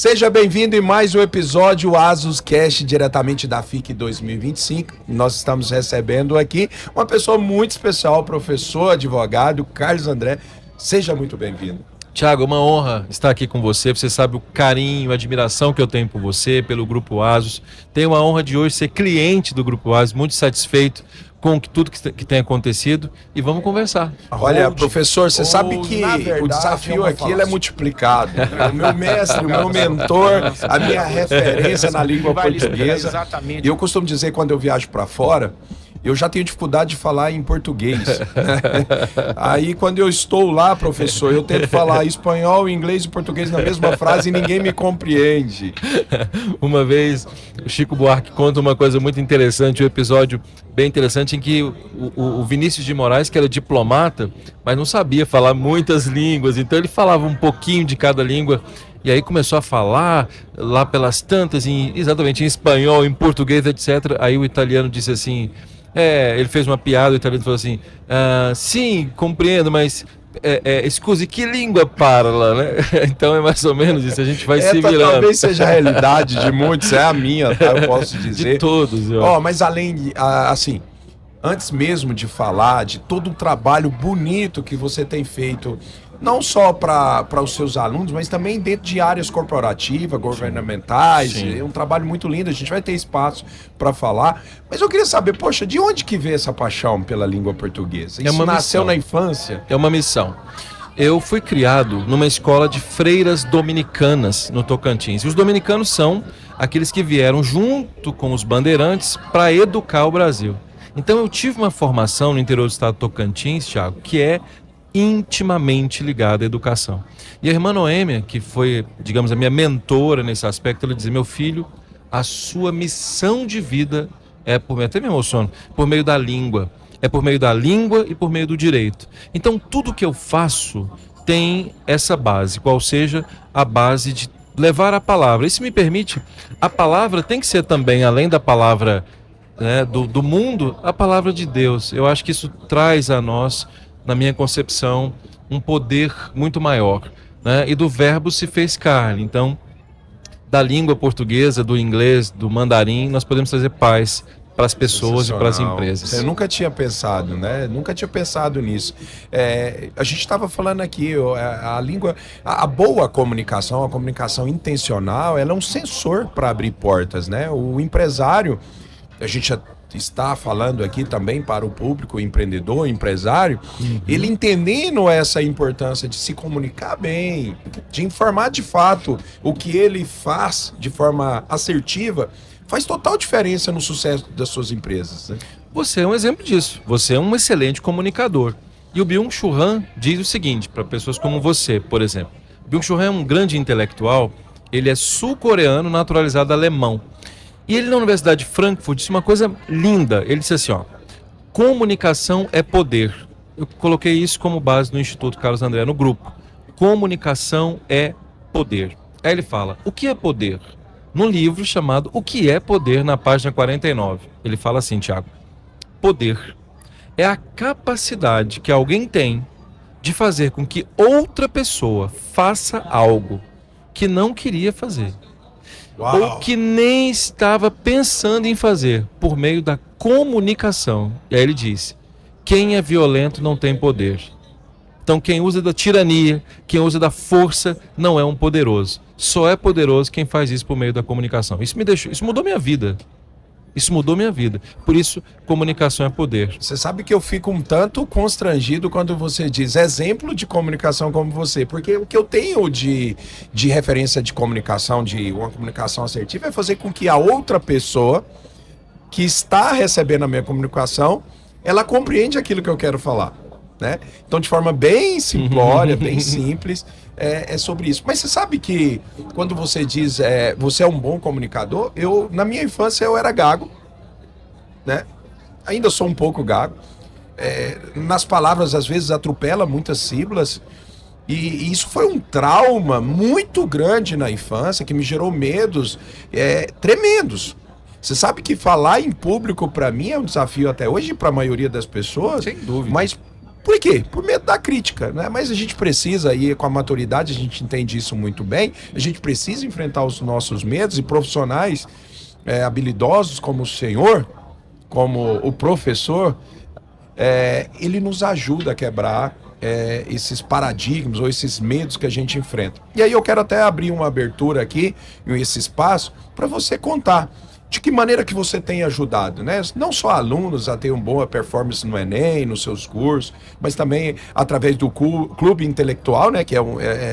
Seja bem-vindo em mais um episódio Asus Cast, diretamente da FIC 2025. Nós estamos recebendo aqui uma pessoa muito especial, professor, advogado, Carlos André. Seja muito bem-vindo. Tiago, é uma honra estar aqui com você. Você sabe o carinho, a admiração que eu tenho por você, pelo Grupo Asus. Tenho a honra de hoje ser cliente do Grupo Asus, muito satisfeito com tudo que tem acontecido, e vamos conversar. Olha, professor, você sabe que o desafio aqui ele é multiplicado. O meu mestre, o meu mentor, a minha referência na língua portuguesa. E eu costumo dizer, quando eu viajo para fora, eu já tenho dificuldade de falar em português. Aí, quando eu estou lá, professor, eu tento falar espanhol, inglês e português na mesma frase e ninguém me compreende. Uma vez, o Chico Buarque conta uma coisa muito interessante, um episódio bem interessante, em que o Vinícius de Moraes, que era diplomata, mas não sabia falar muitas línguas, então ele falava um pouquinho de cada língua. E aí começou a falar lá pelas tantas, exatamente em espanhol, em português, etc. Aí o italiano disse assim... ele fez uma piada, o italiano falou assim, sim, compreendo, mas scusi, que língua parla, né? Então é mais ou menos isso, a gente vai se virando. Talvez seja a realidade de muitos, é a minha, tá? Eu posso dizer. De todos. Mas além, assim, antes mesmo de falar de todo o trabalho bonito que você tem feito, não só para os seus alunos, mas também dentro de áreas corporativas, governamentais. Sim. É um trabalho muito lindo, a gente vai ter espaço para falar. Mas eu queria saber, poxa, de onde que veio essa paixão pela língua portuguesa? Isso nasceu na infância? É uma missão. Eu fui criado numa escola de freiras dominicanas no Tocantins. E os dominicanos são aqueles que vieram junto com os bandeirantes para educar o Brasil. Então eu tive uma formação no interior do estado do Tocantins, Thiago, que é intimamente ligada à educação. E a irmã Noêmia, que foi, digamos, a minha mentora nesse aspecto, ela dizia, meu filho, a sua missão de vida é até me emociono, por meio da língua. É por meio da língua e por meio do direito. Então tudo que eu faço tem essa base, qual seja a base de levar a palavra. E se me permite, a palavra tem que ser também, além da palavra do mundo, a palavra de Deus. Eu acho que isso traz a nós, na minha concepção, um poder muito maior, né? E do verbo se fez carne. Então, da língua portuguesa, do inglês, do mandarim, nós podemos trazer paz para as pessoas e para as empresas. Eu nunca tinha pensado, né? Nunca tinha pensado nisso. A gente estava falando aqui, a língua, a boa comunicação, a comunicação intencional, ela é um sensor para abrir portas, né? O empresário, a gente está falando aqui também para o público empreendedor, empresário, ele entendendo essa importância de se comunicar bem, de informar de fato o que ele faz de forma assertiva, faz total diferença no sucesso das suas empresas, né? Você é um exemplo disso, você é um excelente comunicador. E o Byung-Chul Han diz o seguinte, para pessoas como você, por exemplo. Byung-Chul Han é um grande intelectual, ele é sul-coreano naturalizado alemão. E ele na Universidade de Frankfurt disse uma coisa linda. Ele disse assim, comunicação é poder. Eu coloquei isso como base no Instituto Carlos André, no grupo. Comunicação é poder. Aí ele fala, o que é poder? Num livro chamado O que é Poder, na página 49. Ele fala assim, Tiago, poder é a capacidade que alguém tem de fazer com que outra pessoa faça algo que não queria fazer. Uau. Ou que nem estava pensando em fazer, por meio da comunicação. E aí ele diz, quem é violento não tem poder. Então quem usa da tirania, quem usa da força, não é um poderoso. Só é poderoso quem faz isso por meio da comunicação. Isso mudou minha vida. Isso mudou minha vida. Por isso, comunicação é poder. Você sabe que eu fico um tanto constrangido quando você diz exemplo de comunicação como você, porque o que eu tenho de referência de comunicação, de uma comunicação assertiva, é fazer com que a outra pessoa que está recebendo a minha comunicação, ela compreende aquilo que eu quero falar, né? Então, de forma bem simplória, bem simples, é sobre isso. Mas você sabe que quando você diz você é um bom comunicador, na minha infância eu era gago, né? Ainda sou um pouco gago. Nas palavras, às vezes, atropela muitas sílabas. E isso foi um trauma muito grande na infância, que me gerou medos tremendos. Você sabe que falar em público, para mim, é um desafio até hoje, para a maioria das pessoas. Sem dúvida. Mas Por quê? Por medo da crítica, né? Mas a gente precisa, e com a maturidade a gente entende isso muito bem, a gente precisa enfrentar os nossos medos e profissionais habilidosos como o senhor, como o professor, ele nos ajuda a quebrar esses paradigmas ou esses medos que a gente enfrenta. E aí eu quero até abrir uma abertura aqui, esse espaço, para você contar de que maneira que você tem ajudado, né? Não só alunos a ter uma boa performance no Enem, nos seus cursos, mas também através do Clube Intelectual, né? Que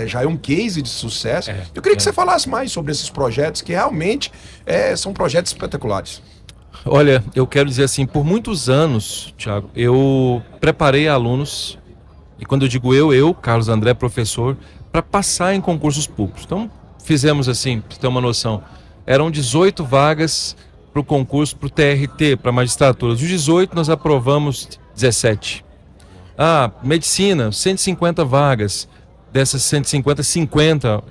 já é um case de sucesso. Eu queria que você falasse mais sobre esses projetos, que realmente são projetos espetaculares. Olha, eu quero dizer assim, por muitos anos, Thiago, eu preparei alunos, e quando eu digo eu, Carlos André, professor, para passar em concursos públicos. Então, fizemos assim, para você ter uma noção, eram 18 vagas para o concurso, para o TRT, para a magistratura. Dos 18, nós aprovamos 17. Medicina, 150 vagas. Dessas 150, 50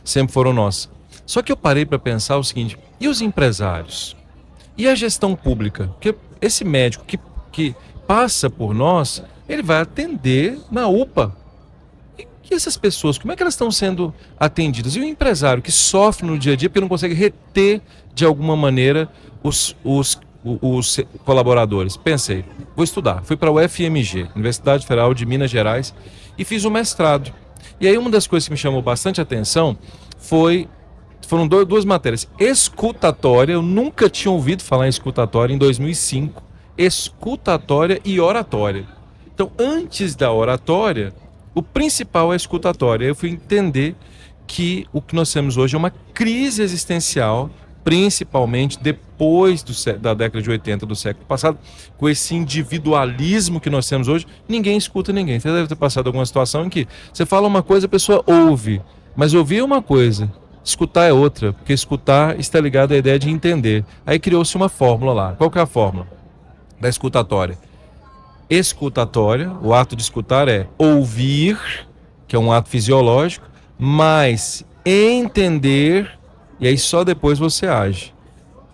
sempre foram nossas. Só que eu parei para pensar o seguinte, e os empresários? E a gestão pública? Porque esse médico que passa por nós, ele vai atender na UPA. E essas pessoas, como é que elas estão sendo atendidas? E o empresário que sofre no dia a dia porque não consegue reter de alguma maneira os colaboradores? Pensei, vou estudar. Fui para o UFMG, Universidade Federal de Minas Gerais, e fiz um mestrado. E aí uma das coisas que me chamou bastante atenção foram duas matérias. Escutatória, eu nunca tinha ouvido falar em escutatória em 2005. Escutatória e oratória. Então, antes da oratória, o principal é a escutatória. Eu fui entender que o que nós temos hoje é uma crise existencial, principalmente depois da década de 80 do século passado, com esse individualismo que nós temos hoje, ninguém escuta ninguém. Você deve ter passado alguma situação em que você fala uma coisa, a pessoa ouve, mas ouvir é uma coisa, escutar é outra, porque escutar está ligado à ideia de entender. Aí criou-se uma fórmula lá. Qual que é a fórmula da escutatória? Escutatória, o ato de escutar é ouvir, que é um ato fisiológico, mas entender, e aí só depois você age.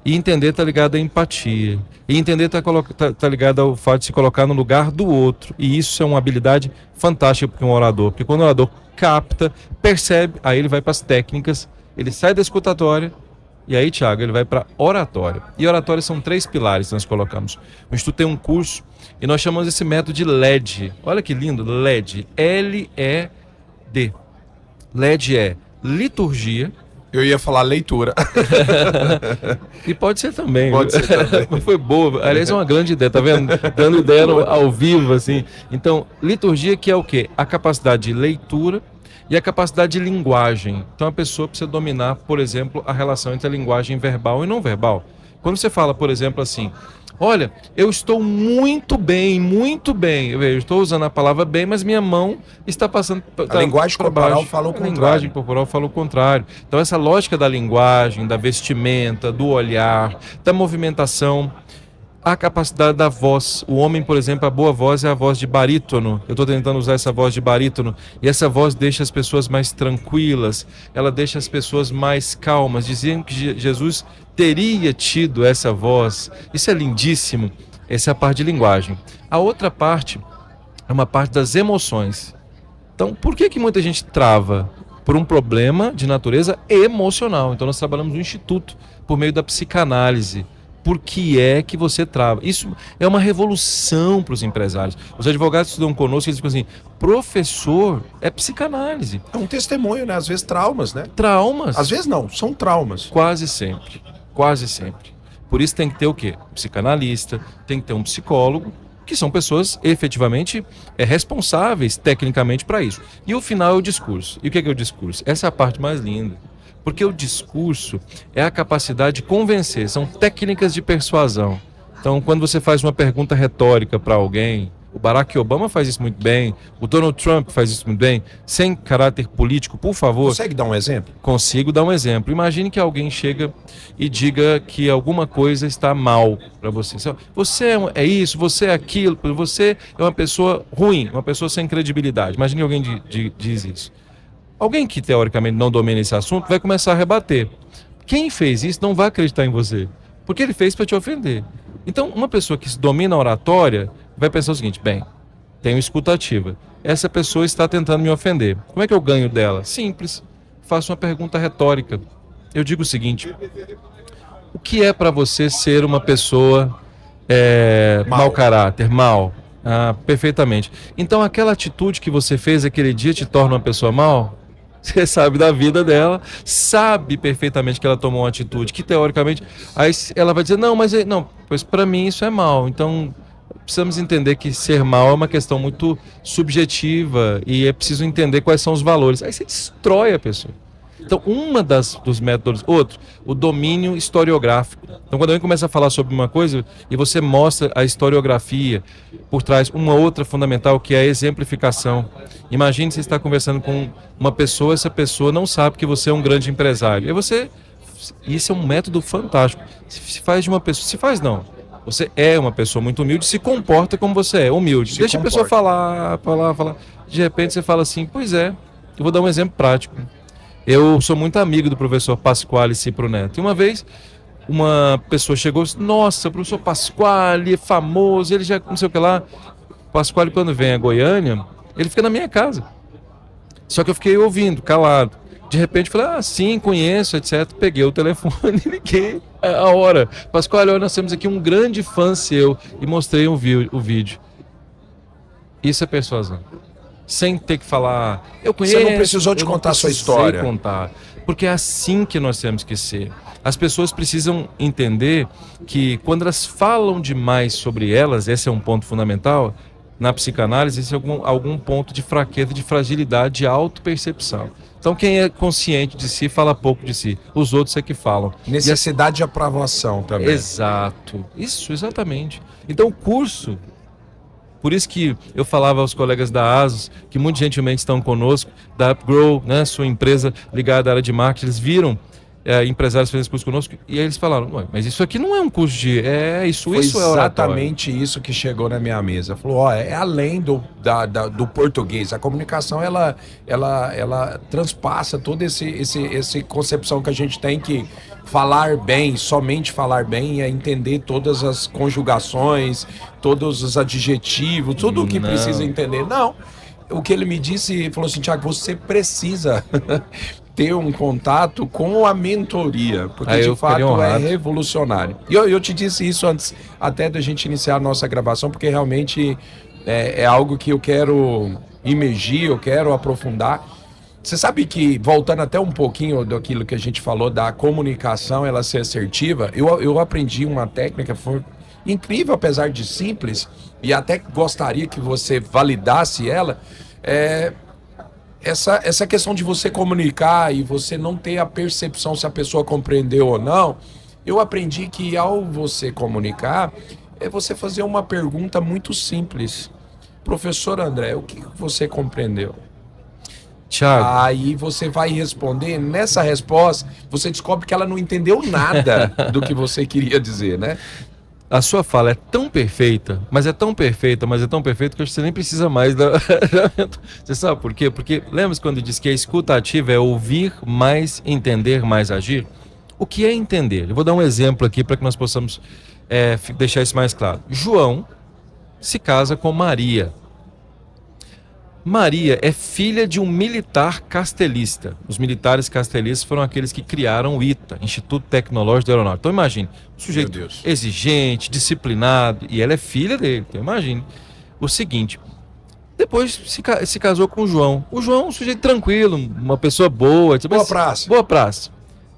E entender está ligado à empatia. E entender está ligado ao fato de se colocar no lugar do outro. E isso é uma habilidade fantástica para um orador, porque quando o orador capta, percebe, aí ele vai para as técnicas, ele sai da escutatória, e aí, Thiago, ele vai para oratória. E oratória são 3 pilares que nós colocamos. O Instituto tem um curso e nós chamamos esse método de LED. Olha que lindo, LED. L-E-D. LED é liturgia. Eu ia falar leitura. E pode ser também. Pode ser também. Mas foi boa. Aliás, é uma grande ideia, tá vendo? Dando ideia ao vivo, assim. Então, liturgia que é o quê? A capacidade de leitura e a capacidade de linguagem. Então a pessoa precisa dominar, por exemplo, a relação entre a linguagem verbal e não verbal. Quando você fala, por exemplo, assim, olha, eu estou muito bem, muito bem. Eu estou usando a palavra bem, mas minha mão está passando a linguagem corporal fala o contrário. A linguagem corporal fala o contrário. Então essa lógica da linguagem, da vestimenta, do olhar, da movimentação, a capacidade da voz. O homem, por exemplo, a boa voz é a voz de barítono. Eu estou tentando usar essa voz de barítono. E essa voz deixa as pessoas mais tranquilas. Ela deixa as pessoas mais calmas. Diziam que Jesus teria tido essa voz. Isso é lindíssimo. Essa é a parte de linguagem. A outra parte é uma parte das emoções. Então, por que muita gente trava? Por um problema de natureza emocional. Então, nós trabalhamos no Instituto por meio da psicanálise. Por que é que você trava? Isso é uma revolução para os empresários. Os advogados que estudam conosco, eles ficam assim, professor, é psicanálise. É um testemunho, né? Às vezes traumas, né? Traumas. Às vezes não, são traumas. Quase sempre. Quase sempre. Por isso tem que ter o quê? Psicanalista, tem que ter um psicólogo, que são pessoas efetivamente responsáveis tecnicamente para isso. E o final é o discurso. E o que é o discurso? Essa é a parte mais linda. Porque o discurso é a capacidade de convencer, são técnicas de persuasão. Então, quando você faz uma pergunta retórica para alguém, o Barack Obama faz isso muito bem, o Donald Trump faz isso muito bem, sem caráter político, por favor. Consegue dar um exemplo? Consigo dar um exemplo. Imagine que alguém chega e diga que alguma coisa está mal para você. Você é isso, você é aquilo, você é uma pessoa ruim, uma pessoa sem credibilidade. Imagine que alguém diz isso. Alguém que teoricamente não domina esse assunto vai começar a rebater. Quem fez isso não vai acreditar em você, porque ele fez para te ofender. Então, uma pessoa que domina a oratória vai pensar o seguinte, bem, tenho escutativa. Essa pessoa está tentando me ofender. Como é que eu ganho dela? Simples. Faço uma pergunta retórica. Eu digo o seguinte: o que é para você ser uma pessoa mau caráter, mal? Ah, perfeitamente. Então aquela atitude que você fez aquele dia te torna uma pessoa mal? Você sabe da vida dela, sabe perfeitamente que ela tomou uma atitude que teoricamente, aí ela vai dizer, não, mas não, pois para mim isso é mal. Então precisamos entender que ser mal é uma questão muito subjetiva e é preciso entender quais são os valores. Aí você destrói a pessoa. Então, dos métodos, outro, o domínio historiográfico. Então, quando alguém começa a falar sobre uma coisa e você mostra a historiografia por trás, uma outra fundamental que é a exemplificação. Imagine você está conversando com uma pessoa, essa pessoa não sabe que você é um grande empresário. Isso é um método fantástico. Se faz de uma pessoa, se faz não. Você é uma pessoa muito humilde, se comporta como você é, humilde. Deixa a pessoa falar. De repente você fala assim, pois é, eu vou dar um exemplo prático. Eu sou muito amigo do professor Pasquale Cipro Neto. E uma vez, uma pessoa chegou e disse, nossa, o professor Pasquale é famoso, ele já não sei o que lá. Pasquale, quando vem a Goiânia, ele fica na minha casa. Só que eu fiquei ouvindo, calado. De repente, falei, sim, conheço, etc. Peguei o telefone e liguei a hora. Pasquale, olha, nós temos aqui um grande fã seu. E mostrei o vídeo. Isso é persuasão. Sem ter que falar, eu conheço. Você não precisou de contar a sua história. Contar, porque é assim que nós temos que ser. As pessoas precisam entender que quando elas falam demais sobre elas, esse é um ponto fundamental, na psicanálise, esse é algum ponto de fraqueza, de fragilidade, de autopercepção. Então quem é consciente de si fala pouco de si, os outros é que falam. Necessidade de aprovação também. Exato, isso, exatamente. Então o curso... Por isso que eu falava aos colegas da ASUS, que muito gentilmente estão conosco, da UpGrow, né, sua empresa ligada à área de marketing, eles viram empresários fazendo esse curso conosco, e aí eles falaram, mas isso aqui não é um curso de... Isso é oratório. Exatamente isso que chegou na minha mesa. Falou, é além do português. A comunicação, ela transpassa toda essa concepção que a gente tem que falar bem, somente falar bem, é entender todas as conjugações, todos os adjetivos, tudo o que precisa entender. Não, o que ele me disse, falou assim, Thiago, você precisa ter um contato com a mentoria, porque de fato é revolucionário. E eu te disse isso antes até da gente iniciar a nossa gravação, porque realmente é algo que eu quero imergir, eu quero aprofundar. Você sabe que, voltando até um pouquinho daquilo que a gente falou, da comunicação, ela ser assertiva, eu aprendi uma técnica, foi incrível, apesar de simples, e até gostaria que você validasse ela, essa questão de você comunicar e você não ter a percepção se a pessoa compreendeu ou não. Eu aprendi que ao você comunicar, é você fazer uma pergunta muito simples. Professor André, o que você compreendeu? Thiago. Aí você vai responder, nessa resposta, você descobre que ela não entendeu nada do que você queria dizer, né? A sua fala é tão perfeita, mas é tão perfeita, que acho que você nem precisa mais da... Você sabe por quê? Porque lembra quando diz que a escuta ativa é ouvir mais, entender mais, agir? O que é entender? Eu vou dar um exemplo aqui para que nós possamos deixar isso mais claro. João se casa com Maria. Maria é filha de um militar castelista. Os militares castelistas foram aqueles que criaram o ITA, Instituto Tecnológico da Aeronáutica. Então imagine, um sujeito exigente, disciplinado, e ela é filha dele. Então imagine o seguinte, depois se casou com o João. O João é um sujeito tranquilo, uma pessoa boa. Boa praça.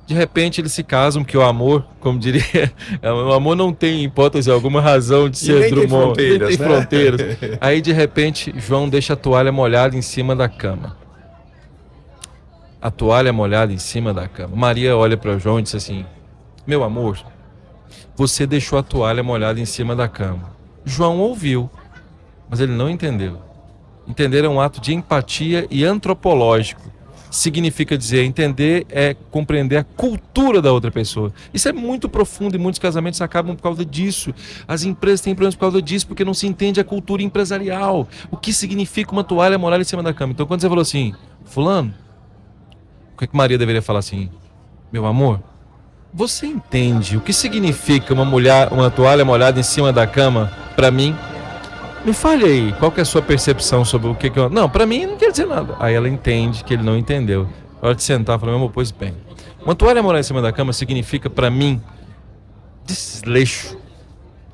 De repente eles se casam, porque o amor, como diria, o amor não tem hipótese alguma razão de ser Drummond, nem tem fronteiras. Aí de repente João deixa a toalha molhada em cima da cama. A toalha molhada em cima da cama. Maria olha para João e diz assim, meu amor, você deixou a toalha molhada em cima da cama. João ouviu, mas ele não entendeu. Entender é um ato de empatia e antropológico. Significa dizer, entender é compreender a cultura da outra pessoa. Isso é muito profundo e muitos casamentos acabam por causa disso. As empresas têm problemas por causa disso, porque não se entende a cultura empresarial. O que significa uma toalha molhada em cima da cama. Então quando você falou assim, fulano, o que Maria deveria falar assim? Meu amor, você entende o que significa uma toalha molhada em cima da cama para mim? Me fale aí, qual que é a sua percepção sobre o que eu... Não, pra mim não quer dizer nada. Aí ela entende que ele não entendeu. Na hora de sentar, fala, meu amor, pois bem. Uma toalha morar em cima da cama significa pra mim desleixo.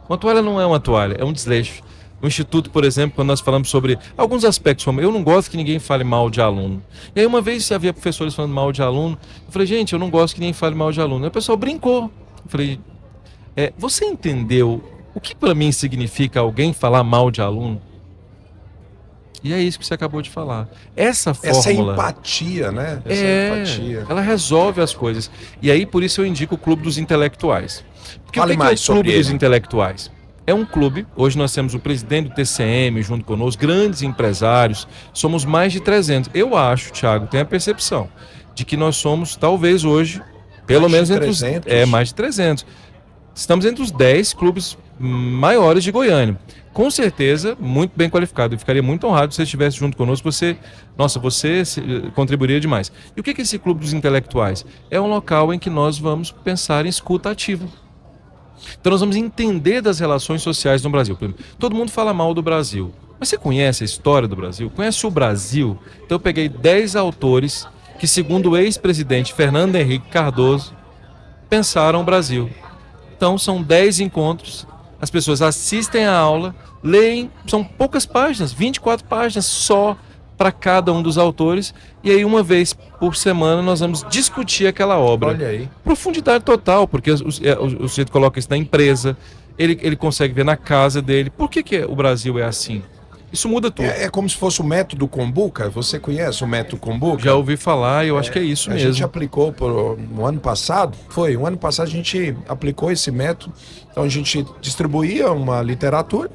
Uma toalha não é uma toalha, é um desleixo. No Instituto, por exemplo, quando nós falamos sobre alguns aspectos, como eu não gosto que ninguém fale mal de aluno. E aí uma vez havia professores falando mal de aluno, eu falei, gente, eu não gosto que ninguém fale mal de aluno. Aí o pessoal brincou. Eu falei, você entendeu o que para mim significa alguém falar mal de aluno? E é isso que você acabou de falar. Essa fórmula... Essa empatia, né? Essa empatia. Ela resolve as coisas. E aí, por isso eu indico o Clube dos Intelectuais. Porque Fale o que mais é o Clube sobre dos ele. Intelectuais? É um clube, hoje nós temos o presidente do TCM junto conosco, grandes empresários, somos mais de 300. Eu acho, Thiago, tem a percepção de que nós somos, talvez hoje, pelo menos entre os... mais de 300. Estamos entre os 10 clubes maiores de Goiânia. Com certeza, muito bem qualificado. Eu ficaria muito honrado se você estivesse junto conosco. Você contribuiria demais. E o que é esse Clube dos Intelectuais? É um local em que nós vamos pensar em escuta ativa. Então nós vamos entender das relações sociais no Brasil. Todo mundo fala mal do Brasil. Mas você conhece a história do Brasil? Conhece o Brasil? Então eu peguei 10 autores que, segundo o ex-presidente Fernando Henrique Cardoso, pensaram o Brasil. Então são 10 encontros, as pessoas assistem a aula, leem, são poucas páginas, 24 páginas só para cada um dos autores, e aí uma vez por semana nós vamos discutir aquela obra. Olha aí. Profundidade total, porque o sujeito coloca isso na empresa, ele consegue ver na casa dele. Por que o Brasil é assim? Isso muda tudo. É como se fosse o método Kombuka. Você conhece o método Kombuka? Já ouvi falar e eu acho que é isso mesmo. A gente aplicou no ano passado. O ano passado a gente aplicou esse método. Então a gente distribuía uma literatura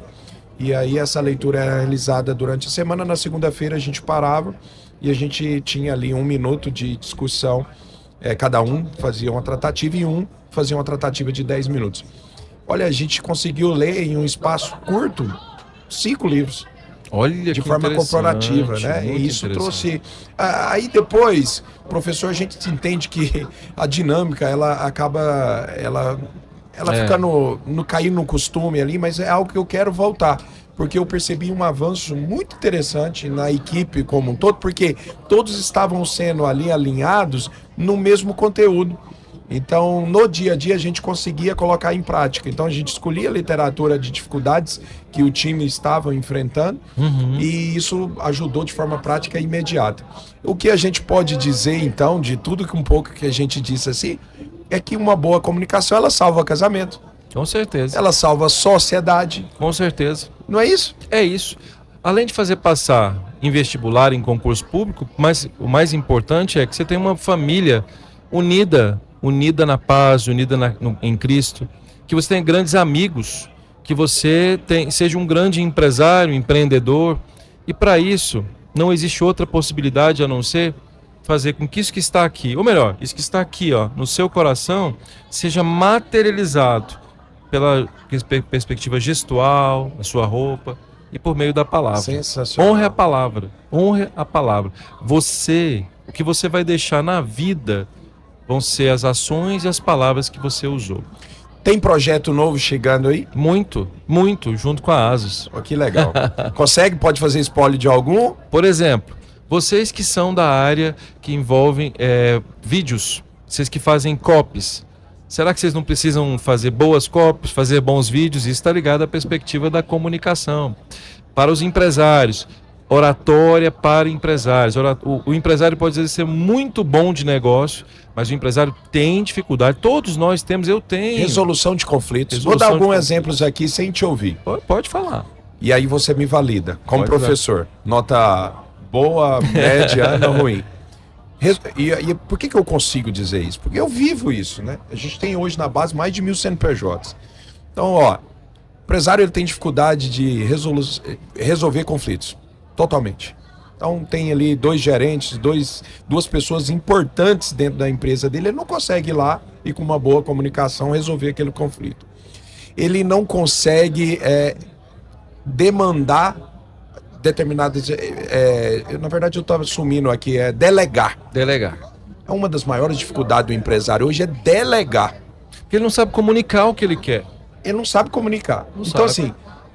e aí essa leitura era realizada durante a semana. Na segunda-feira a gente parava e a gente tinha ali 1 minuto de discussão. Cada um fazia uma tratativa e um fazia uma tratativa de 10 minutos. Olha, a gente conseguiu ler em um espaço curto 5 livros. Olha, de forma corporativa, né? E isso trouxe... Aí depois, professor, a gente entende que a dinâmica, ela acaba... Ela fica cair no costume ali, mas é algo que eu quero voltar. Porque eu percebi um avanço muito interessante na equipe como um todo, porque todos estavam sendo ali alinhados no mesmo conteúdo. Então, no dia a dia, a gente conseguia colocar em prática. Então, a gente escolhia a literatura de dificuldades que o time estava enfrentando e isso ajudou de forma prática e imediata. O que a gente pode dizer, então, de tudo que um pouco que a gente disse assim, é que uma boa comunicação, ela salva casamento. Com certeza. Ela salva sociedade. Com certeza. Não é isso? É isso. Além de fazer passar em vestibular, em concurso público, mas o mais importante é que você tem uma família unida na paz, em Cristo, que você tenha grandes amigos, que você seja um grande empresário, empreendedor, e para isso não existe outra possibilidade a não ser fazer com que isso que está aqui, ou melhor, isso que está aqui, no seu coração, seja materializado pela perspectiva gestual, a sua roupa e por meio da palavra. Sensacional. Honre a palavra, honre a palavra. O que você vai deixar na vida vão ser as ações e as palavras que você usou. Tem projeto novo chegando aí? Muito, muito, junto com a ASUS. Que legal. Pode fazer spoiler de algum? Por exemplo, vocês que são da área que envolvem vídeos, vocês que fazem copies, será que vocês não precisam fazer boas copies, fazer bons vídeos? Isso está ligado à perspectiva da comunicação. Para os empresários, oratória para empresários. O empresário pode às vezes ser muito bom de negócio, mas o empresário tem dificuldade. Todos nós temos, eu tenho. Resolução de conflitos. Resolução Vou dar alguns de exemplos aqui sem te ouvir. Pode falar. E aí você me valida, como Pode professor. Nota boa, média, não ruim. E por que eu consigo dizer isso? Porque eu vivo isso, né? A gente tem hoje na base mais de 1.000 CNPJs. Então, o empresário ele tem dificuldade de resolver conflitos. Totalmente. Então tem ali 2 gerentes, duas pessoas importantes dentro da empresa dele. Ele não consegue ir lá e com uma boa comunicação resolver aquele conflito. Ele não consegue demandar determinadas... na verdade eu estava assumindo aqui, delegar. Delegar. É uma das maiores dificuldades do empresário hoje, é delegar. Porque ele não sabe comunicar o que ele quer. Ele não sabe comunicar. Não então sabe. assim,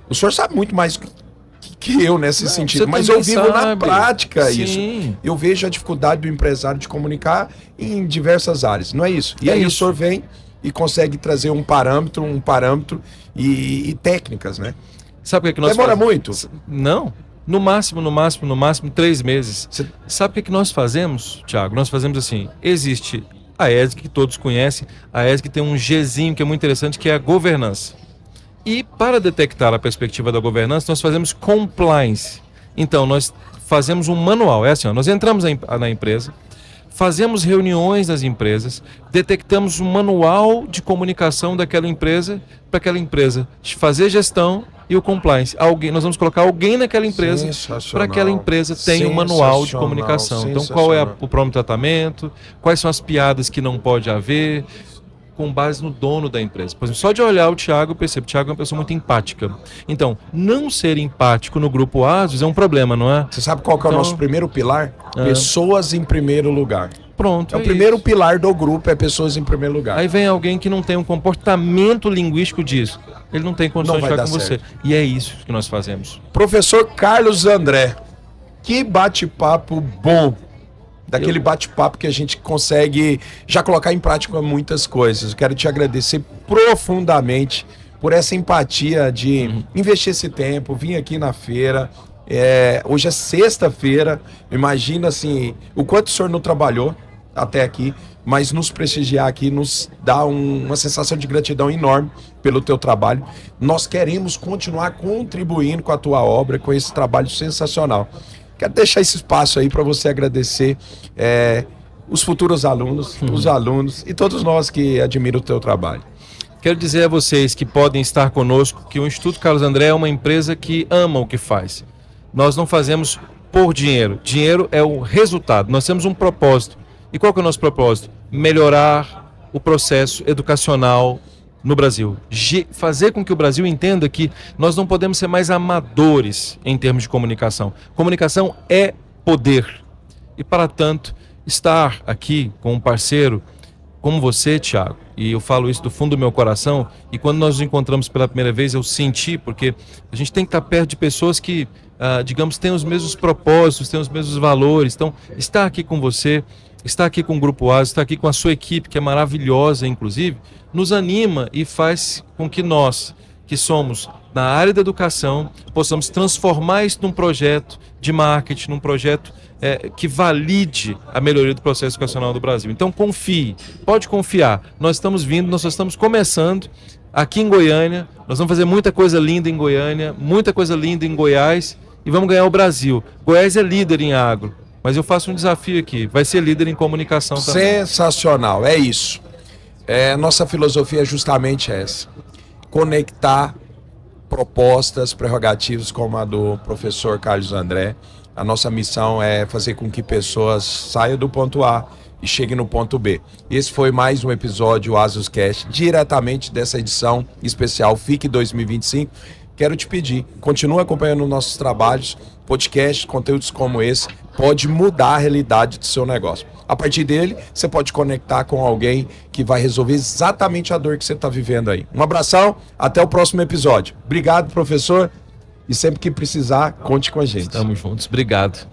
o senhor sabe muito mais que eu nesse sentido, você mas eu também vivo na sabe. prática Sim. isso. Eu vejo a dificuldade do empresário de comunicar em diversas áreas, não é isso? E É aí o isso. senhor vem e consegue trazer um parâmetro e técnicas, né? Sabe o que nós Demora fazemos? muito? Não. No máximo, 3 meses. Você- Sabe o que nós fazemos, Thiago? Nós fazemos assim, existe a ESG, que todos conhecem, a ESG tem um Gzinho que é muito interessante, que é a governança. E para detectar a perspectiva da governança, nós fazemos compliance. Então, nós fazemos um manual. É assim, ó, nós entramos na empresa, fazemos reuniões nas empresas, detectamos um manual de comunicação daquela empresa, para aquela empresa fazer gestão e o compliance. Nós vamos colocar alguém naquela empresa para que aquela empresa tenha um manual de comunicação. Então, qual é o pronto tratamento, quais são as piadas que não pode haver, com base no dono da empresa. Por exemplo, só de olhar o Thiago, eu percebo que o Thiago é uma pessoa muito empática. Então, não ser empático no grupo Asus é um problema, não é? Você sabe qual que é o nosso primeiro pilar? Pessoas em primeiro lugar. Pronto. É o primeiro pilar do grupo, é pessoas em primeiro lugar. Aí vem alguém que não tem um comportamento linguístico disso. Ele não tem condições Não de vai ficar com dar você. E é isso que nós fazemos. Professor Carlos André, que bate-papo bom. Daquele bate-papo que a gente consegue já colocar em prática muitas coisas. Eu quero te agradecer profundamente por essa empatia de investir esse tempo, vir aqui na feira. Hoje é sexta-feira, imagina assim, o quanto o senhor não trabalhou até aqui, mas nos prestigiar aqui nos dá uma sensação de gratidão enorme pelo teu trabalho. Nós queremos continuar contribuindo com a tua obra, com esse trabalho sensacional. Quero deixar esse espaço aí para você agradecer os futuros alunos, os alunos e todos nós que admiram o teu trabalho. Quero dizer a vocês que podem estar conosco que o Instituto Carlos André é uma empresa que ama o que faz. Nós não fazemos por dinheiro. Dinheiro é o resultado. Nós temos um propósito. E qual que é o nosso propósito? Melhorar o processo educacional no Brasil. Fazer com que o Brasil entenda que nós não podemos ser mais amadores em termos de comunicação. Comunicação é poder. E, para tanto, estar aqui com um parceiro como você, Thiago, e eu falo isso do fundo do meu coração, e quando nós nos encontramos pela primeira vez eu senti, porque a gente tem que estar perto de pessoas que, digamos, têm os mesmos propósitos, têm os mesmos valores. Então, estar aqui com você, estar aqui com o Grupo Asus, estar aqui com a sua equipe, que é maravilhosa, inclusive, nos anima e faz com que nós, que somos na área da educação, possamos transformar isso num projeto de marketing, num projeto que valide a melhoria do processo educacional do Brasil. Então confie, pode confiar. Nós estamos vindo, nós só estamos começando aqui em Goiânia, nós vamos fazer muita coisa linda em Goiânia, muita coisa linda em Goiás e vamos ganhar o Brasil. Goiás é líder em agro, mas eu faço um desafio aqui, vai ser líder em comunicação também. Sensacional, é isso. Nossa filosofia é justamente essa. Conectar propostas, prerrogativas como a do professor Carlos André. A nossa missão é fazer com que pessoas saiam do ponto A e cheguem no ponto B. Esse foi mais um episódio AsusCast, diretamente dessa edição especial FIC 2025. Quero te pedir, continue acompanhando nossos trabalhos, podcasts, conteúdos como esse, pode mudar a realidade do seu negócio. A partir dele, você pode conectar com alguém que vai resolver exatamente a dor que você está vivendo aí. Um abração, até o próximo episódio. Obrigado, professor, e sempre que precisar, conte com a gente. Estamos juntos, obrigado.